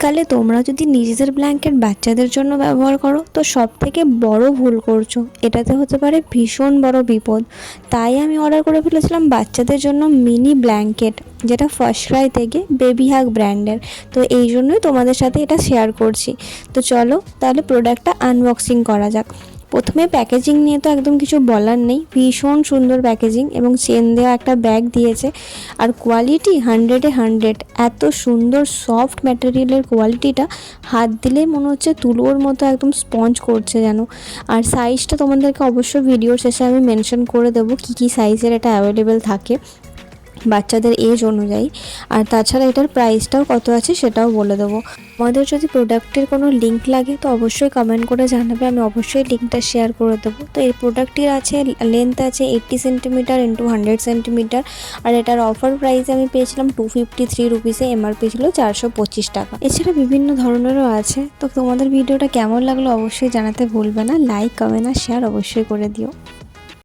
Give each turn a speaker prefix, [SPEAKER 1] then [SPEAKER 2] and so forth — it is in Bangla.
[SPEAKER 1] শীতকালে তোমরা যদি নিজেদের ব্ল্যাঙ্কেট বাচ্চাদের জন্য ব্যবহার করো তো সব থেকে বড় ভুল করছো, এটাতে হতে পারে ভীষণ বড় বিপদ। তাই আমি অর্ডার করে ফেলেছিলাম বাচ্চাদের জন্য মিনি ব্ল্যাঙ্কেট, যেটা ফার্স্ট ক্রাই থেকে বেবি হাগ ব্র্যান্ডের। তো এই জন্যই তোমাদের সাথে এটা শেয়ার করছি। তো চলো তাহলে প্রোডাক্টটা আনবক্সিং করা যাক। প্রথমে প্যাকেজিং নিয়ে তো একদম কিছু বলার নেই, ভীষণ সুন্দর প্যাকেজিং এবং চেন দেওয়া একটা ব্যাগ দিয়েছে। আর কোয়ালিটি 100-এ 100, এত সুন্দর সফট ম্যাটেরিয়ালের কোয়ালিটিটা, হাত দিলেই মনে হচ্ছে তুলোর মতো একদম স্পঞ্জ করছে যেন। আর সাইজটা তোমাদেরকে অবশ্যই ভিডিওর শেষে আমি মেনশন করে দেবো কী সাইজের এটা অ্যাভেলেবেল থাকে বাচ্চাদের এজ অনুযায়ী। আর তাছাড়া এটার প্রাইসটাও কত আছে সেটাও বলে দেবো। আমাদের যদি প্রোডাক্টের কোনো লিঙ্ক লাগে তো অবশ্যই কমেন্ট করে জানাবে, আমি অবশ্যই লিঙ্কটা শেয়ার করে দেবো। তো এই প্রোডাক্টটির আছে লেন্থ আছে 80 সেন্টিমিটার ইন্টু 100 সেন্টিমিটার। আর এটার অফার প্রাইসে আমি পেয়েছিলাম 253 রুপিসে, এমআরপি ছিল 425 টাকা। এছাড়া বিভিন্ন ধরনেরও আছে। তো তোমাদের ভিডিওটা কেমন লাগলো অবশ্যই জানাতে ভুলবে না, লাইক কমেন্ট আর শেয়ার অবশ্যই করে দিও।